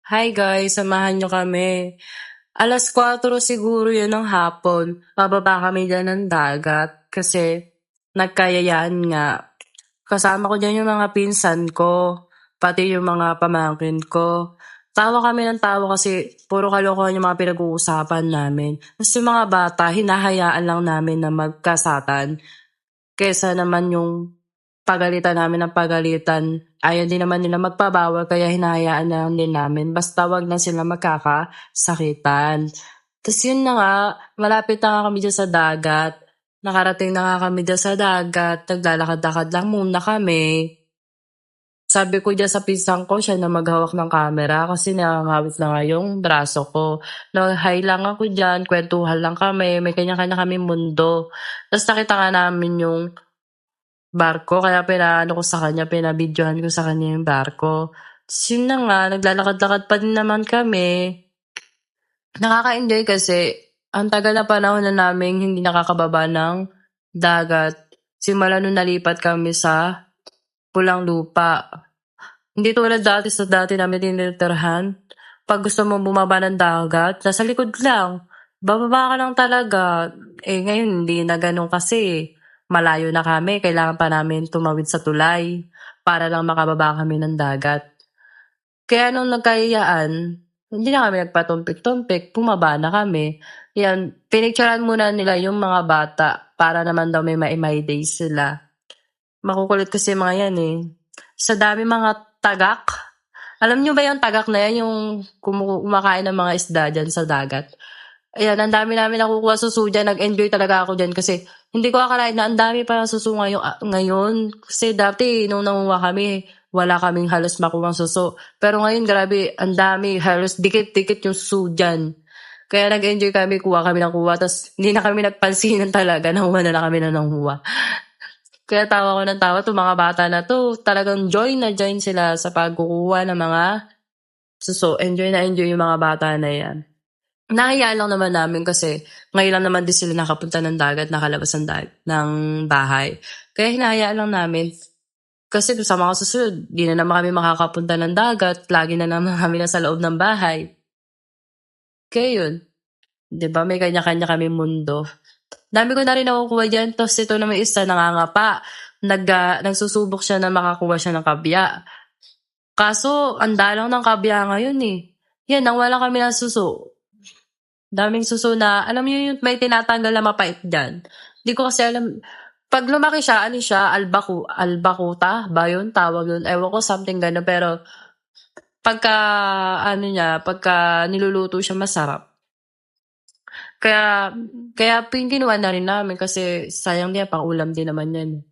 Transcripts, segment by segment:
Hi guys, samahan nyo kami. 4:00 siguro yun ng hapon. Bababa kami dyan ng dagat kasi nagkayayaan nga. Kasama ko dyan yung mga pinsan ko, pati yung mga pamangkin ko. Tawa kami ng tawa kasi puro kalokohan yung mga pinag-uusapan namin. Tapos yung mga bata, hinahayaan lang namin na magkasatan. Kesa naman yung pagalitan namin ng pagalitan, ayaw din naman nila magpabawal kaya hinahayaan na lang din namin basta wag na sila magkakasakitan. Tas yun na nga, malapit na nga kami diyan sa dagat. Nakarating na nga kami diyan sa dagat, naglalakad-lakad lang muna kami. Sabi ko diyan sa pinsan ko, siya na maghawak ng camera kasi nakakawit na nga yung braso ko. Nag-hi lang ako diyan, kwentuhan lang kami, may kanya-kanya kaming mundo. Tas nakita nga namin yung barko kaya pinaano ko sa kanya, pinabidyohan ko sa kanya yung barko. Ta's yun na nga, naglalakad-lakad pa din naman kami. Nakaka-enjoy kasi ang tagal na panahon na naming hindi nakakababa ng dagat. Simula nung nalipat kami sa Pulang Lupa. Hindi tulad dati namin tinitirhan. 'Pag gusto mong bumaba ng dagat, nasa likod lang. Bababa ka lang talaga. Eh, ngayon hindi na gano'n kasi malayo na kami, kailangan pa namin tumawid sa tulay para lang makababa kami ng dagat. Kaya nung nagkayayaan, hindi na kami nagpatumpik-tumpik, bumaba na kami. 'Yan, pinicturan muna nila yung mga bata para naman daw may my days sila. Makukulit kasi yung mga 'yan, eh. Sa dami mga tagak. Alam niyo ba yung tagak na 'yan, yung kumakain ng mga isda diyan sa dagat? Ayan, ang dami namin nakukuha suso diyan, nag-enjoy talaga ako diyan kasi hindi ko akalain na ang dami palang suso ngayon. Kasi dati nung nanguha kami, wala kaming halos makuhang suso. Pero ngayon grabe, ang dami, halos dikit-dikit yung suso diyan. Kaya nag-enjoy kami, kuha kami ng kuha, ta's hindi na kami nagpansinan talaga, nanguha na lang kami ng nanguha. Kaya tawa ko ng tawa 'tong mga bata na 'to, talagang join na join sila sa pagkukuha ng mga suso. Enjoy na enjoy yung mga bata na 'yan. Nahiya lang naman namin kasi ngayon lang naman din sila nakapunta ng dagat, nakalabas ng bahay. Kaya hinahayaan lang namin. Kasi sa mga susunod, 'di na naman kami makakapunta ng dagat, lagi na naman kami nasa loob ng bahay. Kaya yun, 'di ba may kanya-kanya kaming mundo. Dami ko na rin nakukuha diyan, tapos ito naman isa nangangapa, nagsusubok siya na makakuha siya ng kabya. Kaso ang dalang ng kabya ngayon, eh. 'Yan, nawalan kami ng suso. Daming suso na alam niyo yung may tinatanggal na mapait diyan? 'Di ko kasi alam, 'pag lumaki siya ano siya, albakuta ba yun tawag dun? Ewan ko, something gano'n, pero pagka ano niya, pagka niluluto siya masarap. Kaya kaya kinuha na rin namin kasi sayang din, pang-ulam din naman 'yan,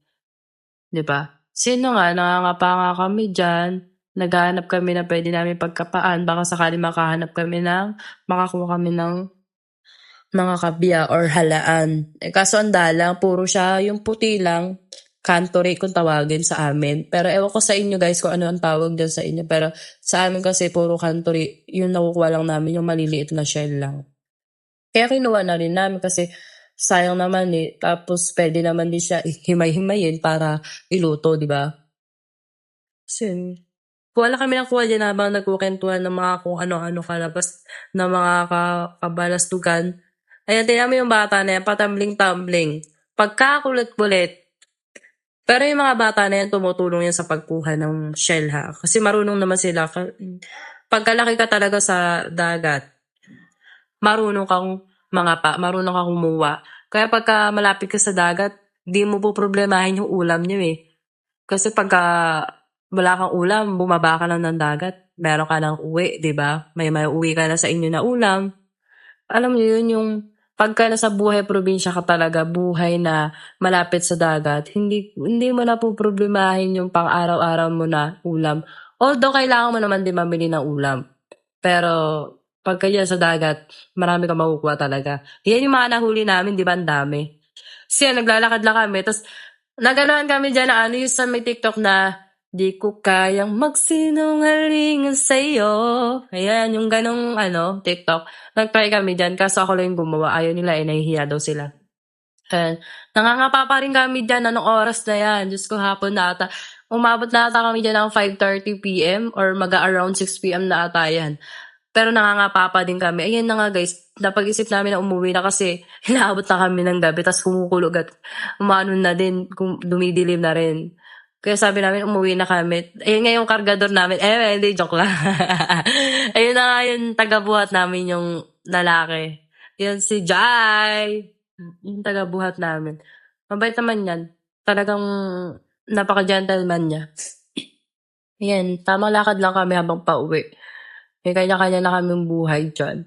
'di ba? Sino nga, nangangapa nga kami diyan, naghahanap kami na puwede naming pagkapaan, baka sakaling makakuha kami ng mga kabya or halaan. Eh, kaso ang dalang puro siya yung puti lang, kantori kung tawagin sa amin. Pero ewan ko sa inyo guys kung ano ang tawag diyan sa inyo, pero sa amin kasi puro kantori, yung nakukuha lang namin yung maliliit na shell lang. Kaya kinuha na rin namin kasi sayang naman, eh, tapos puwede naman din siya himay-himayin para iluto, 'di ba? Kasi kuha lang kami ng kuha diyan habang nagkukuwentuhan ng mga kung ano-ano kalabas na mga kabalastugan. Ayan, tingnan mo yung bata na yan, patambling-tambling, pagkakulit-kulit. Pero yung mga bata na yan, tumutulong yan sa pagkuha ng shell, ha, kasi marunong naman sila. Pagkalaki ka talaga sa dagat, marunong kang mangapa, marunong kang kumuha. Kaya pagka malapit ka sa dagat, 'di mo poproblemahin yung ulam niyo, eh. Kasi pagka wala kang ulam, bumaba ka lang ng dagat, meron ka ng uwi, 'di ba? May mauuwi ka na sa inyo na ulam. Alam niyo yun, yung pagka nasa buhay probinsya ka talaga, buhay na malapit sa dagat, hindi hindi mo na poproblemahin yung pang-araw-araw mo na ulam. Although kailangan mo naman din mamili ng ulam, pero pagka diyan sa dagat, marami kang makukuha talaga. Yan yung mga nahuli namin, 'di ba, ang dami. Kasi naglalakad lang kami ta's naganohan kami diyan na ano yung sa may TikTok na, "Di ko kayang magsinungaling sa'yo." Ayan, yung gano'ng ano, TikTok. Nag-try kami diyan kaso ako lang yung gumawa, ayaw nila, eh, nahihiya daw sila. Ayan, nangangapa pa rin kami diyan, anong oras na 'yan, Diyos ko hapon na ata. Umabot na ata kami diyan ng 5:30 PM or mag-a-around 6 PM na ata yan. Pero nangangapa pa din kami. Ayun na nga guys, napag-isip namin na umuwi na kasi inaabot na kami ng gabi tas kumukulog at umano na din, dumidilim na rin. Kaya sabi namin umuwi na kami. Ayun nga yung kargador namin. Hindi, joke lang. Ayun na nga yung tagabuhat namin yung lalaki. Yun si Jai. Yung tagabuhat namin. Mabait naman yan. Talagang napaka-gentleman niya. Ayan, tamang lakad lang kami habang pauwi. May kanya-kanya na kaming buhay dyan.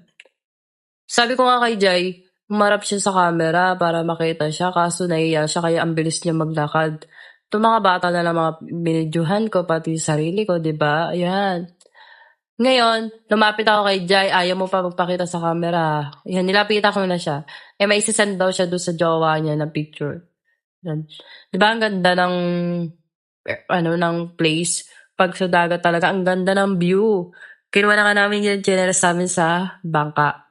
Sabi ko nga kay Jai, umarap siya sa camera para makita siya kaso nahiya siya kaya ang bilis niya maglakad. Itong mga bata na lang mga binidyohan ko pati sarili ko, 'di ba? Ayan. Ngayon, lumapit ako kay Jai, ayaw mo pa magpakita sa camera. Ayan, nilapitan ko na siya. May isisend daw siya doon sa jowa niya na picture. Yan. 'Di ba ang ganda ng ng place? Pag sa dagat talaga, ang ganda ng view. Kinuha na nga namin yung chinelas namin sa bangka.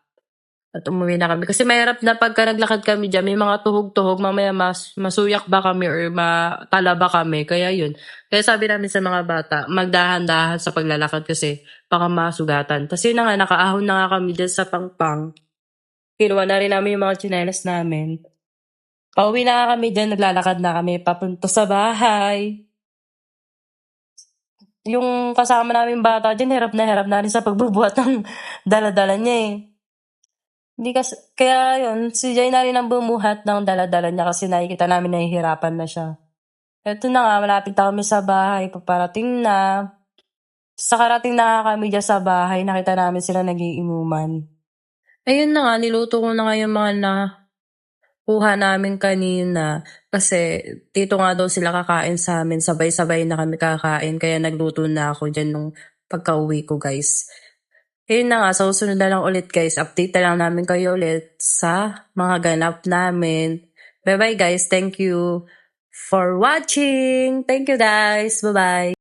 At umuwi na kami. Kasi mahirap na pagka naglakad kami dyan, may mga tuhog-tuhog, mamaya masuyak ba kami or matala ba kami. Kaya yun. Kaya sabi namin sa mga bata, magdahan-dahan sa paglalakad kasi baka masugatan. Tapos yun na nga, nakaahon na nga kami dyan sa pangpang. Kinuha na rin namin yung mga chinelas namin. Pauwi na nga kami dyan, naglalakad na kami papunta sa bahay. Yung kasama namin bata dyan, hirap na rin sa pagbubuhat ng dala-dala niya eh. Hindi kasi, kaya yun, si Jai na rin ang bumuhat ng dala-dala niya kasi nakikita namin nahihirapan na siya. Eto na nga, malapit na kami sa bahay, paparating na. Sa karating na kami dyan sa bahay, nakita namin sila nagiinuman. Ayun na nga, niluto ko na nga yung mga kuha namin kanina kasi dito nga daw sila kakain sa amin, sabay-sabay na kami kakain kaya nagluto na ako dyan nung pagka-uwi ko guys. Ayun na nga, sa susunod na lang ulit guys, update na lang namin kayo ulit sa mga ganap namin. Bye bye guys, thank you for watching. Thank you guys, bye bye.